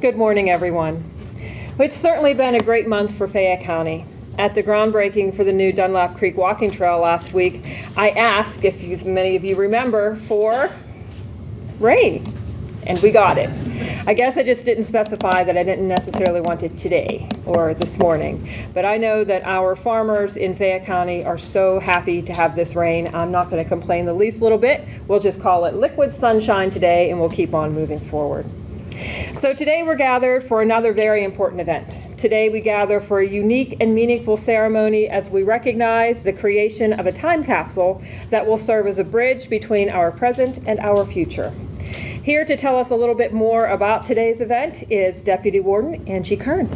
Good morning, everyone. It's certainly been a great month for Fayette County. At the groundbreaking for the new Dunlap Creek Walking Trail last week, I asked, if many of you remember, for rain, and we got it. I guess I just didn't specify that I didn't necessarily want it today or this morning, but I know that our farmers in Fayette County are so happy to have this rain. I'm not going to complain the least little bit. We'll just call it liquid sunshine today, and we'll keep on moving forward. So today we're gathered for another very important event. Today we gather for a unique and meaningful ceremony as we recognize the creation of a time capsule that will serve as a bridge between our present and our future. Here to tell us a little bit more about today's event is Deputy Warden Angie Kern.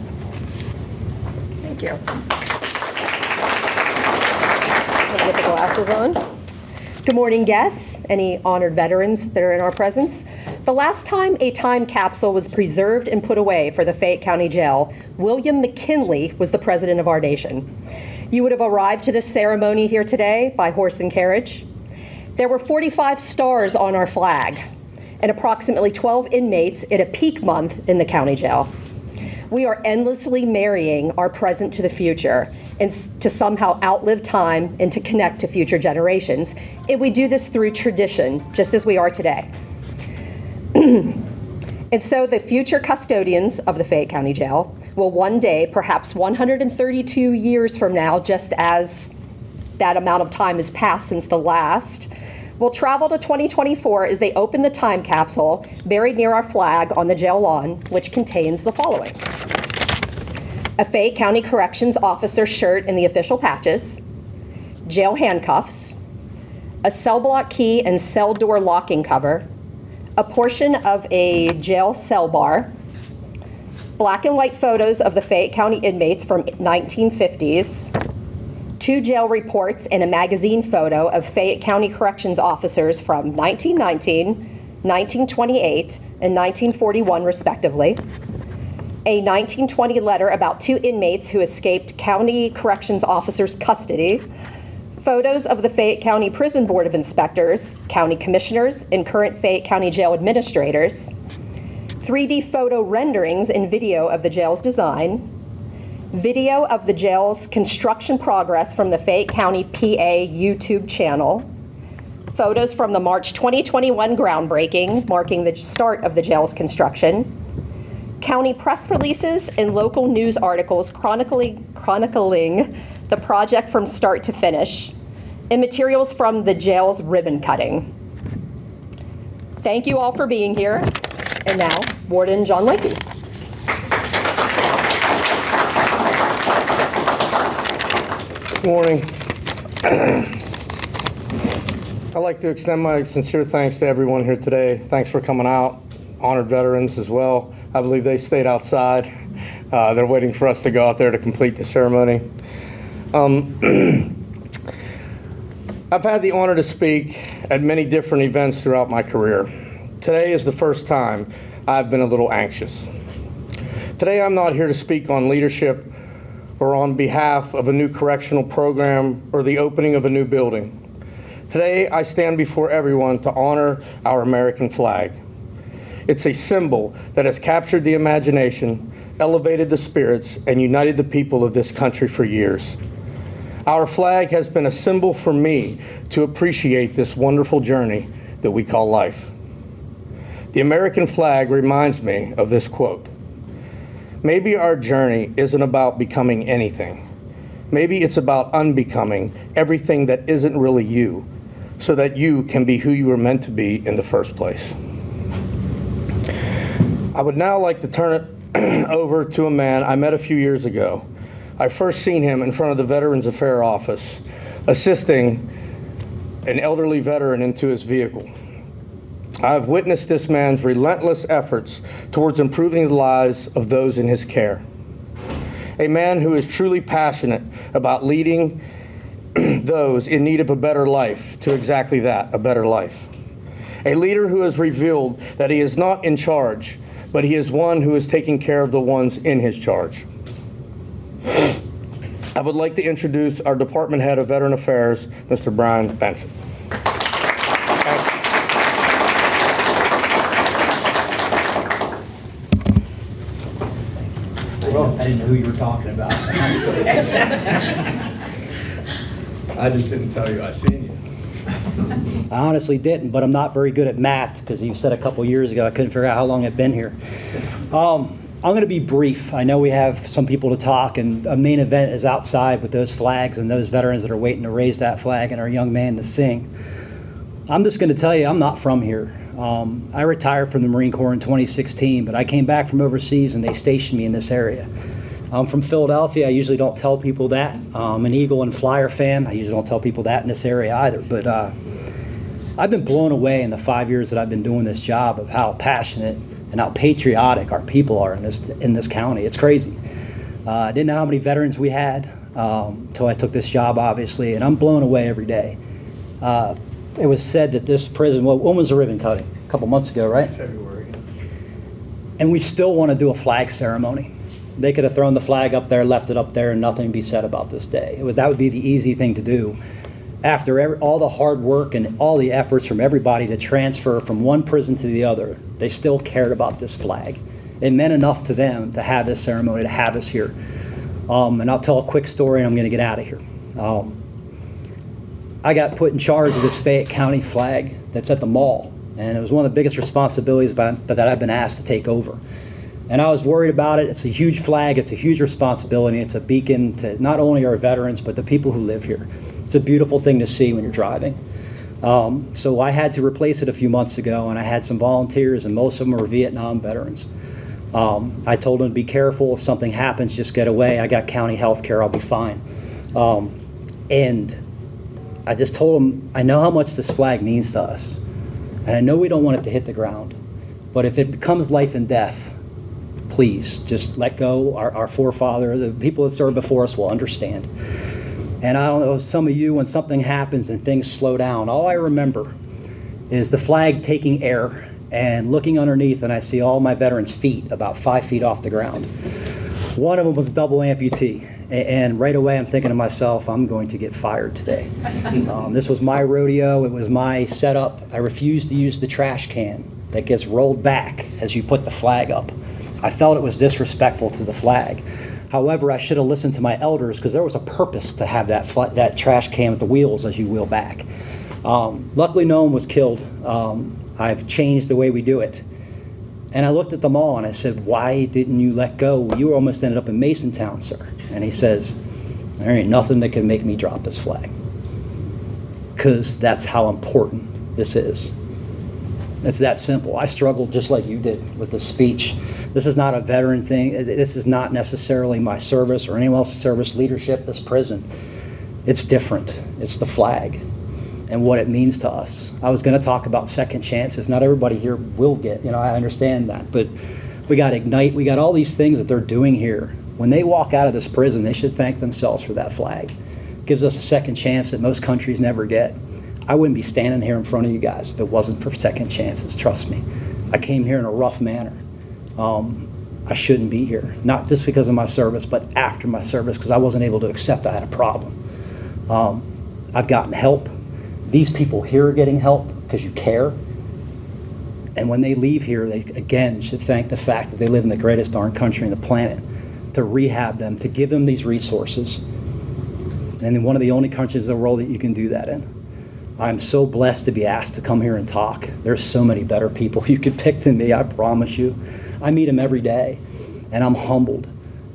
Thank you. I'll get the glasses on. Good morning, guests, any honored veterans that are in our presence. The last time a time capsule was preserved and put away for the Fayette County Jail, William McKinley was the president of our nation. You would have arrived to this ceremony here today by horse and carriage. There were 45 stars on our flag and approximately 12 inmates at a peak month in the county jail. We are endlessly marrying our present to the future and to somehow outlive time and to connect to future generations. And we do this through tradition, just as we are today. And so the future custodians of the Fayette County Jail will one day, perhaps 132 years from now, just as that amount of time has passed since the last, will travel to 2024 as they open the time capsule buried near our flag on the jail lawn, which contains the following: a Fayette County Corrections officer shirt in the official patches, jail handcuffs, a cell block key and cell door locking cover, a portion of a jail cell bar, black and white photos of the Fayette County inmates from 1950s, 2 jail reports and a magazine photo of Fayette County Corrections officers from 1919, 1928, and 1941 respectively, a 1920 letter about 2 inmates who escaped County Corrections officers' custody, photos of the Fayette County Prison Board of Inspectors, county commissioners, and current Fayette County jail administrators, 3D photo renderings and video of the jail's design, video of the jail's construction progress from the Fayette County PA YouTube channel, photos from the March 2021 groundbreaking, marking the start of the jail's construction, county press releases and local news articles chronicling the project from start to finish, and materials from the jail's ribbon cutting. Thank you all for being here. And now, Warden John Lakey. Good morning. I'd like to extend my sincere thanks to everyone here today. Thanks for coming out. Honored veterans as well. I believe they stayed outside. They're waiting for us to go out there to complete the ceremony. I've had the honor to speak at many different events throughout my career. Today is the first time I've been a little anxious. Today I'm not here to speak on leadership or on behalf of a new correctional program or the opening of a new building. Today I stand before everyone to honor our American flag. It's a symbol that has captured the imagination, elevated the spirits, and united the people of this country for years. Our flag has been a symbol for me to appreciate this wonderful journey that we call life. The American flag reminds me of this quote: "Maybe our journey isn't about becoming anything. Maybe it's about unbecoming everything that isn't really you, so that you can be who you were meant to be in the first place." I would now like to turn it over to a man I met a few years ago. I first seen him in front of the Veterans Affairs office, assisting an elderly veteran into his vehicle. I have witnessed this man's relentless efforts towards improving the lives of those in his care. A man who is truly passionate about leading those in need of a better life to exactly that, a better life. A leader who has revealed that he is not in charge, but he is one who is taking care of the ones in his charge. I would like to introduce our Department Head of Veteran Affairs, Mr. Brian Benson. I didn't know who you were talking about. I just didn't tell you I seen you. I honestly didn't, but I'm not very good at math because you said a couple years ago I couldn't figure out how long I've been here. I'm going to be brief. I know we have some people to talk, and a main event is outside with those flags and those veterans that are waiting to raise that flag and our young man to sing. I'm just going to tell you, I'm not from here. I retired from the Marine Corps in 2016, but I came back from overseas and they stationed me in this area. I'm from Philadelphia. I usually don't tell people that. I'm an Eagle and Flyer fan. I usually don't tell people that in this area either. But I've been blown away in the 5 years that I've been doing this job of how passionate and how patriotic our people are in this county. It's crazy. I didn't know how many veterans we had until I took this job, obviously, and I'm blown away every day. It was said that this prison, well, when was the ribbon cutting? A couple months ago, right? February. And we still want to do a flag ceremony. They could have thrown the flag up there, left it up there, and nothing be said about this day. That would be the easy thing to do. After all the hard work and all the efforts from everybody to transfer from one prison to the other, they still cared about this flag. It meant enough to them to have this ceremony, to have us here. And I'll tell a quick story and I'm going to get out of here. I got put in charge of this Fayette County flag that's at the mall. And it was one of the biggest responsibilities that I've been asked to take over. And I was worried about it. It's a huge flag. It's a huge responsibility. It's a beacon to not only our veterans, but the people who live here. It's a beautiful thing to see when you're driving. So I had to replace it a few months ago, and I had some volunteers, and most of them were Vietnam veterans. I told them to be careful. If something happens, just get away. I got county health care. I'll be fine. And I just told them, I know how much this flag means to us, and I know we don't want it to hit the ground. But if it becomes life and death, please just let go. Our forefathers, the people that served before us will understand. And I don't know, some of you, when something happens and things slow down, all I remember is the flag taking air and looking underneath, and I see all my veterans' feet about 5 feet off the ground. One of them was double amputee. And right away I'm thinking to myself, I'm going to get fired today. This was my rodeo. It was my setup. I refused to use the trash can that gets rolled back as you put the flag up. I felt it was disrespectful to the flag. However, I should have listened to my elders because there was a purpose to have that trash can with the wheels as you wheel back. Luckily, no one was killed. I've changed the way we do it. And I looked at them all and I said, why didn't you let go? You almost ended up in Uniontown, sir. And he says, there ain't nothing that can make me drop this flag. Because that's how important this is. It's that simple. I struggled just like you did with the speech. This is not a veteran thing. This is not necessarily my service or anyone else's service leadership, this prison. It's different. It's the flag and what it means to us. I was going to talk about second chances. Not everybody here will get, I understand that. But we got Ignite. We got all these things that they're doing here. When they walk out of this prison, they should thank themselves for that flag. It gives us a second chance that most countries never get. I wouldn't be standing here in front of you guys if it wasn't for second chances, trust me. I came here in a rough manner. I shouldn't be here, not just because of my service, but after my service, because I wasn't able to accept I had a problem. I've gotten help. These people here are getting help because you care. And when they leave here, they, again, should thank the fact that they live in the greatest darn country on the planet, to rehab them, to give them these resources. And in one of the only countries in the world that you can do that in. I'm so blessed to be asked to come here and talk. There's so many better people you could pick than me, I promise you. I meet them every day, and I'm humbled.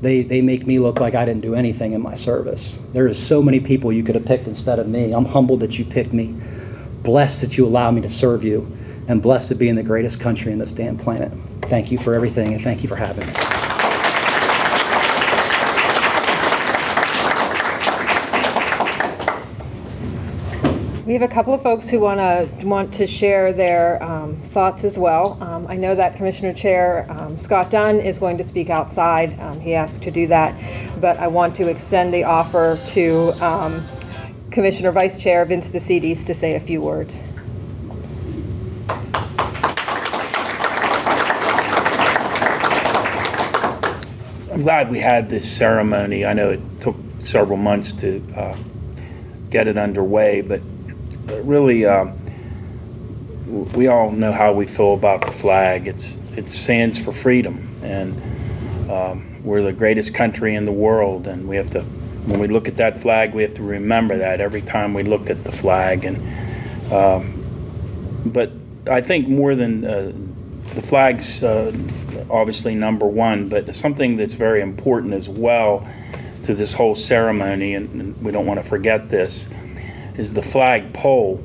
They make me look like I didn't do anything in my service. There's so many people you could have picked instead of me. I'm humbled that you picked me. Blessed that you allow me to serve you, and blessed to be in the greatest country in this damn planet. Thank you for everything, and thank you for having me. We have a couple of folks who want to share their thoughts as well. I know that Commissioner Chair Scott Dunn is going to speak outside. He asked to do that, but I want to extend the offer to Commissioner Vice Chair Vince DeCides to say a few words. I'm glad we had this ceremony. I know it took several months to get it underway, but really, we all know how we feel about the flag. It stands for freedom, and we're the greatest country in the world, and we have to, when we look at that flag, we have to remember that every time we look at the flag. And but I think more than the flag's obviously number one, but something that's very important as well to this whole ceremony, and we don't want to forget this, is the flag pole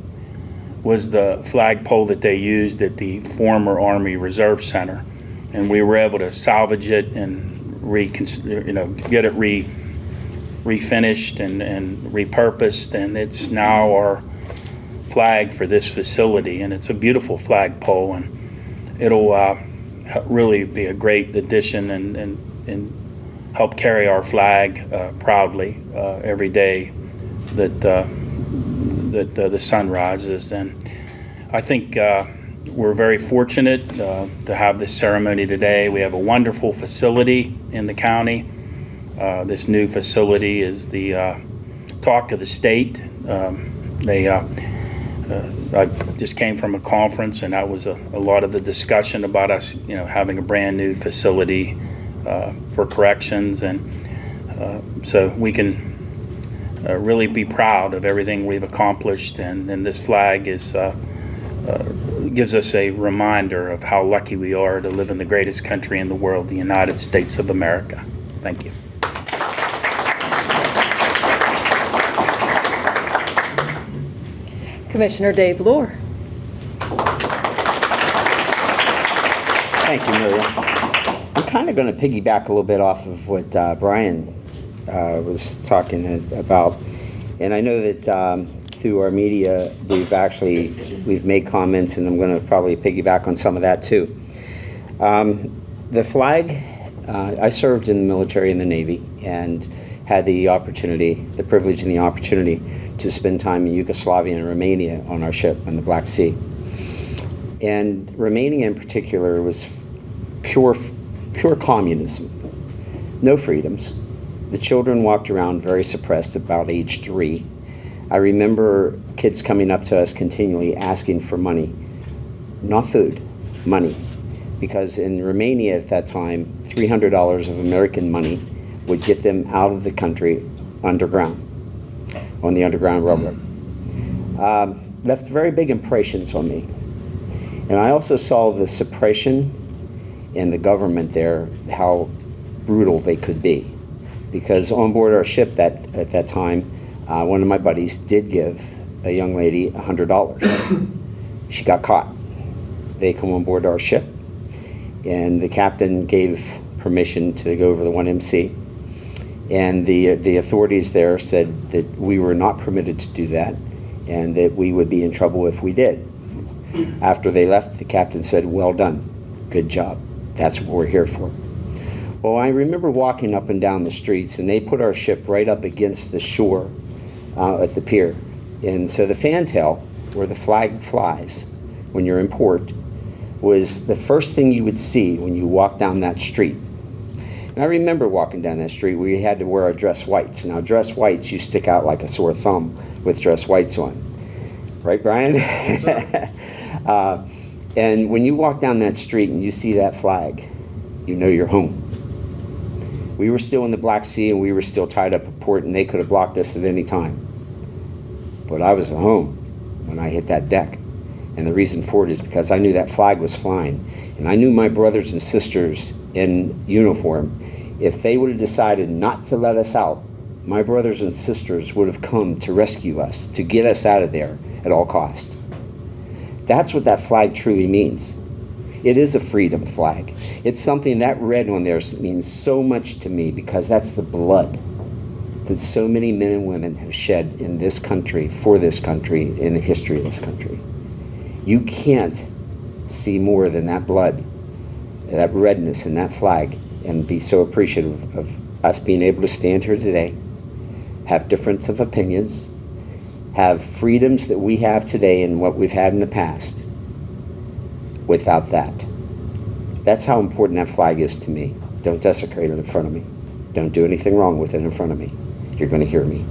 was the flag pole that they used at the former Army Reserve Center, and we were able to salvage it and get it refinished and repurposed, and it's now our flag for this facility, and it's a beautiful flag pole, and it'll really be a great addition and help carry our flag proudly every day that the sun rises. And I think we're very fortunate to have this ceremony today. We have a wonderful facility in the county. This new facility is the talk of the state. I just came from a conference, and that was a lot of the discussion about us, having a brand new facility for corrections, and so we can really be proud of everything we've accomplished, and this flag gives us a reminder of how lucky we are to live in the greatest country in the world, the United States of America. Thank you. Commissioner Dave Lohr. Thank you, Maria. I'm kind of going to piggyback a little bit off of what Brian was talking about. And I know that through our media, we've made comments, and I'm going to probably piggyback on some of that too. The flag, I served in the military and the Navy, and had the privilege and the opportunity to spend time in Yugoslavia and Romania on our ship on the Black Sea. And Romania in particular was pure communism, no freedoms. The children walked around very suppressed about age 3. I remember kids coming up to us continually asking for money, not food, money. Because in Romania at that time, $300 of American money would get them out of the country underground, on the Underground Railroad. Left very big impressions on me. And I also saw the suppression in the government there, how brutal they could be. Because on board our ship at that time, one of my buddies did give a young lady $100. She got caught. They come on board our ship, and the captain gave permission to go over the 1MC. And the authorities there said that we were not permitted to do that, and that we would be in trouble if we did. After they left, the captain said, "Well done, good job. That's what we're here for." Well, I remember walking up and down the streets, and they put our ship right up against the shore at the pier. And so the fantail, where the flag flies when you're in port, was the first thing you would see when you walk down that street. And I remember walking down that street, we had to wear our dress whites. Now, dress whites, you stick out like a sore thumb with dress whites on. Right, Brian? Yes, and when you walk down that street and you see that flag, you know you're home. We were still in the Black Sea, and we were still tied up at port, and they could have blocked us at any time. But I was at home when I hit that deck. And the reason for it is because I knew that flag was flying. And I knew my brothers and sisters in uniform, if they would have decided not to let us out, my brothers and sisters would have come to rescue us, to get us out of there at all cost. That's what that flag truly means. It is a freedom flag. It's something that red on there means so much to me, because that's the blood that so many men and women have shed in this country, for this country, in the history of this country. You can't see more than that blood, that redness in that flag, and be so appreciative of us being able to stand here today, have difference of opinions, have freedoms that we have today and what we've had in the past without that. That's how important that flag is to me. Don't desecrate it in front of me. Don't do anything wrong with it in front of me. You're going to hear me.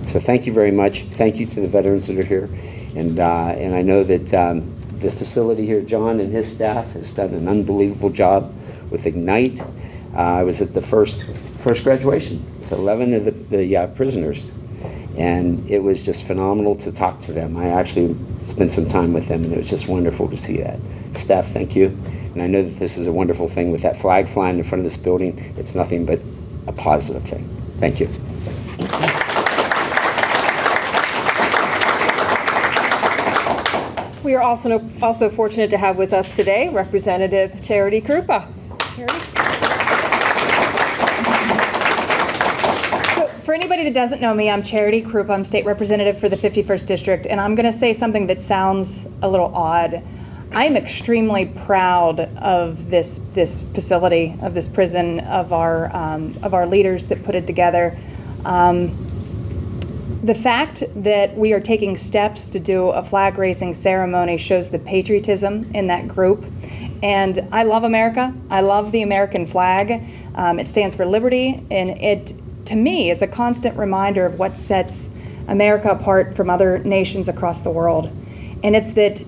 So thank you very much. Thank you to the veterans that are here. And I know that the facility here, John and his staff, has done an unbelievable job with Ignite. I was at the first graduation with 11 of the prisoners, and it was just phenomenal to talk to them. I actually spent some time with them, and it was just wonderful to see that. Steph, thank you. And I know that this is a wonderful thing with that flag flying in front of this building. It's nothing but a positive thing. Thank you. We are also fortunate to have with us today Representative Charity Krupa. Charity? So for anybody that doesn't know me, I'm Charity Krupa. I'm state representative for the 51st District, and I'm going to say something that sounds a little odd. I'm extremely proud of this facility, of this prison, of our leaders that put it together. The fact that we are taking steps to do a flag raising ceremony shows the patriotism in that group. And I love America. I love the American flag. It stands for liberty, and it, to me, is a constant reminder of what sets America apart from other nations across the world. And it's that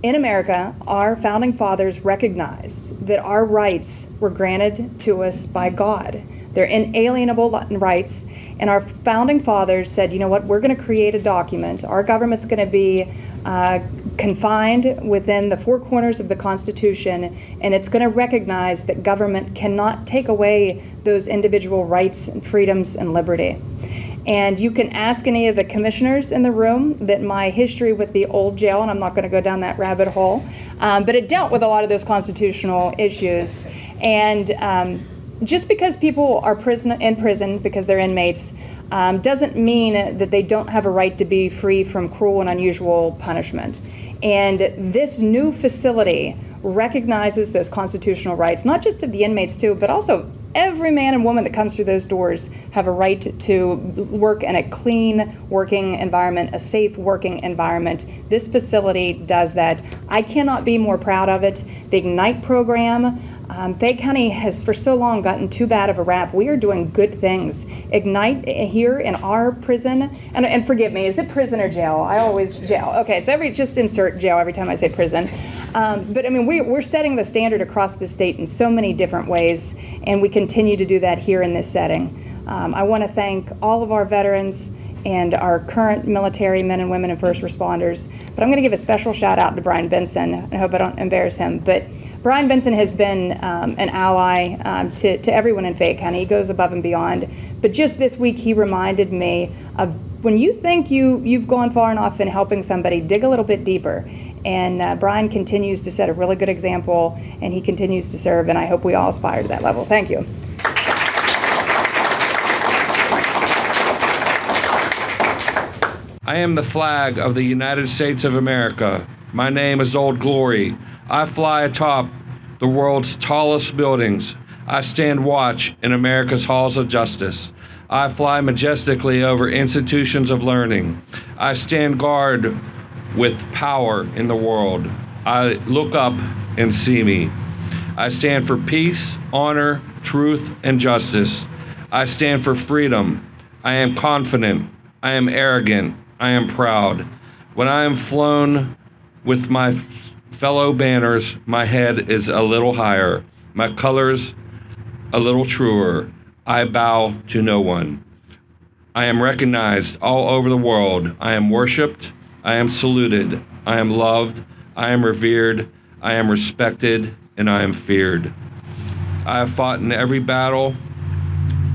in America, our founding fathers recognized that our rights were granted to us by God. They're inalienable rights, and our founding fathers said, you know what, we're going to create a document. Our government's going to be confined within the four corners of the Constitution, and it's going to recognize that government cannot take away those individual rights and freedoms and liberty. And you can ask any of the commissioners in the room that my history with the old jail, and I'm not going to go down that rabbit hole, but it dealt with a lot of those constitutional issues. And just because people are in prison because they're inmates doesn't mean that they don't have a right to be free from cruel and unusual punishment. And this new facility recognizes those constitutional rights, not just of the inmates too, but also every man and woman that comes through those doors have a right to work in a clean working environment, a safe working environment. This facility does that. I cannot be more proud of it. The Ignite program, Fayette County has for so long gotten too bad of a rap. We are doing good things. Ignite here in our prison, and forgive me, is it prison or jail? I always jail. Okay, so just insert jail every time I say prison. But I mean, we're setting the standard across the state in so many different ways, and we continue to do that here in this setting. I want to thank all of our veterans and our current military men and women and first responders. But I'm going to give a special shout out to Brian Benson. I hope I don't embarrass him. But Brian Benson has been an ally to everyone in Fayette County. He goes above and beyond. But just this week, he reminded me of when you think you've gone far enough in helping somebody, dig a little bit deeper. And Brian continues to set a really good example, and he continues to serve, and I hope we all aspire to that level. Thank you. I am the flag of the United States of America. My name is Old Glory. I fly atop the world's tallest buildings. I stand watch in America's halls of justice. I fly majestically over institutions of learning. I stand guard with power in the world. I look up and see me. I stand for peace, honor, truth, and justice. I stand for freedom. I am confident. I am arrogant. I am proud. When I am flown with my fellow banners, my head is a little higher, my colors a little truer. I bow to no one. I am recognized all over the world. I am worshipped. I am saluted. I am loved. I am revered. I am respected, and I am feared. I have fought in every battle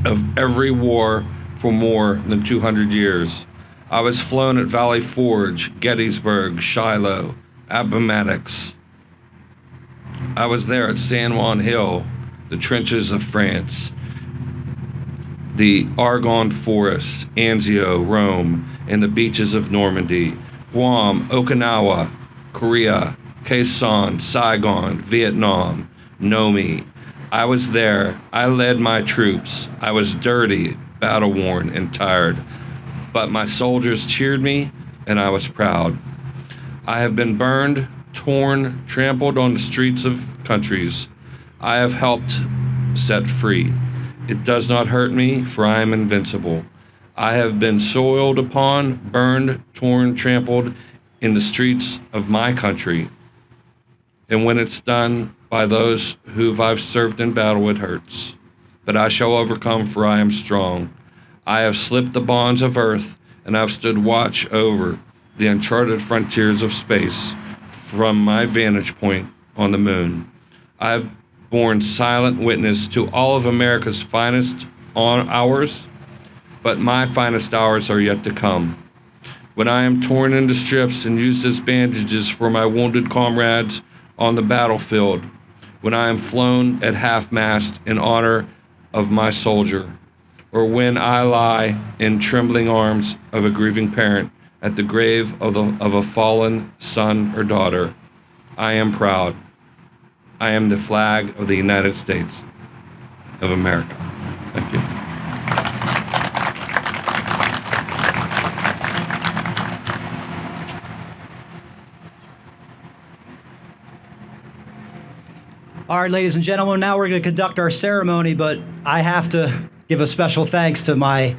of every war for more than 200 years. I was flown at Valley Forge, Gettysburg, Shiloh, Appomattox. I was there at San Juan Hill, the trenches of France, the Argonne Forest, Anzio, Rome, and the beaches of Normandy, Guam, Okinawa, Korea, Khe Sanh, Saigon, Vietnam, Nomi. I was there. I led my troops. I was dirty, battle-worn, and tired. But my soldiers cheered me, and I was proud. I have been burned, torn, trampled on the streets of countries. I have helped set free. It does not hurt me, for I am invincible. I have been soiled upon, burned, torn, trampled in the streets of my country. And when it's done by those who I've served in battle, it hurts. but I shall overcome, for I am strong. I have slipped the bonds of earth, and I have stood watch over the uncharted frontiers of space from my vantage point on the moon. I have borne silent witness to all of America's finest hours, but my finest hours are yet to come. When I am torn into strips and used as bandages for my wounded comrades on the battlefield, when I am flown at half-mast in honor of my soldier, or when I lie in trembling arms of a grieving parent at the grave of a fallen son or daughter, I am proud. I am the flag of the United States of America. Thank you. All right, ladies and gentlemen, now we're going to conduct our ceremony, but I have to give a special thanks to my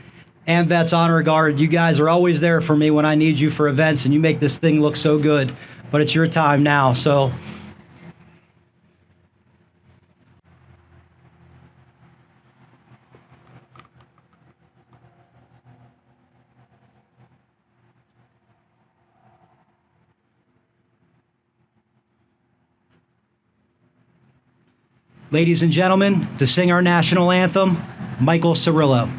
AMVETS Honor Guard. You guys are always there for me when I need you for events, and you make this thing look so good. But it's your time now, so... Ladies and gentlemen, to sing our national anthem, Michael Cirillo.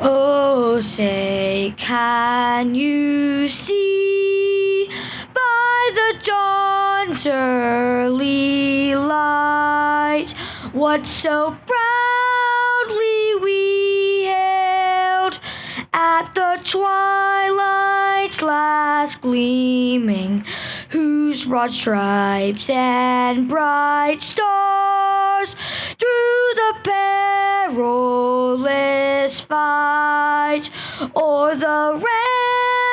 Oh, say, can you see by the dawn's early light what so proudly we hailed at the twilight's last gleaming, whose broad stripes and bright stars through the perilous fight o'er the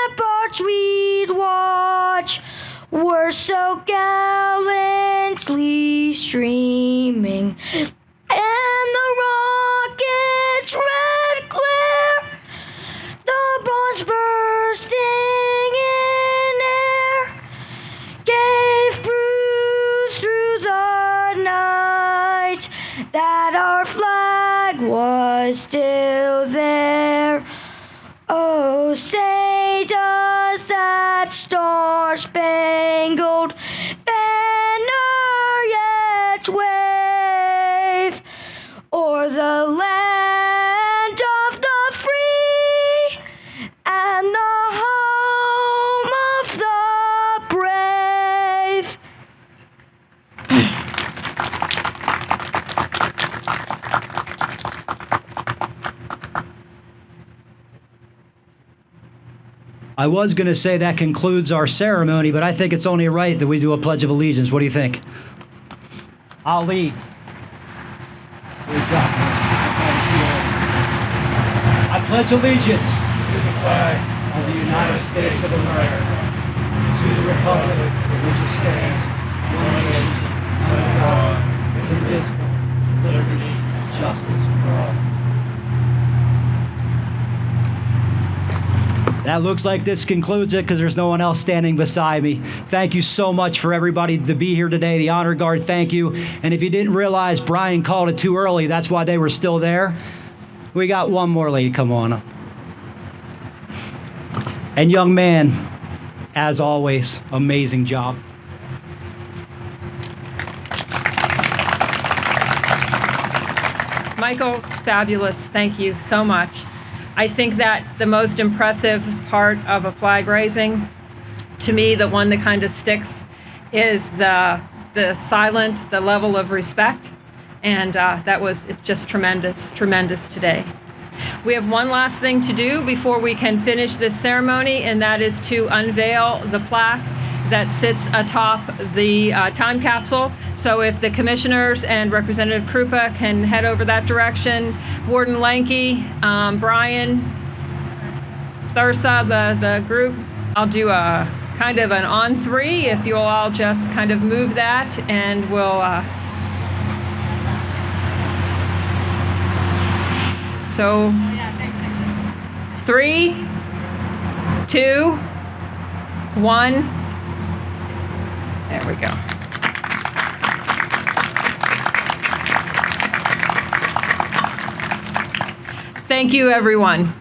ramparts we'd watch were so gallantly streaming, and the rocket's red glare, the bombs bursting in air, gave proof through the night that our flag was still there. Oh, say does that star-spangled banner yet wave o'er the land of the free and the home of the brave? I was going to say that concludes our ceremony, but I think it's only right that we do a Pledge of Allegiance. What do you think? I'll lead. I pledge allegiance to the flag of the United States of America, to the republic for which it stands, one nation, under God, indivisible, liberty, and justice for all. That looks like this concludes it because there's no one else standing beside me. Thank you so much for everybody to be here today. The Honor Guard, thank you. And if you didn't realize Brian called it too early, that's why they were still there. We got one more lady, come on. And young man, as always, amazing job. Michael, fabulous. Thank you so much. I think that the most impressive part of a flag raising, to me, the one that kind of sticks, is the silent, the level of respect, and it's just tremendous today. We have one last thing to do before we can finish this ceremony, and that is to unveil the plaque that sits atop the time capsule. So if the commissioners and Representative Krupa can head over that direction, Warden Lanke, Brian, Thursa, the group, I'll do a kind of an on three if you'll all just kind of move that, and we'll so 3, 2, 1. There we go. Thank you, everyone.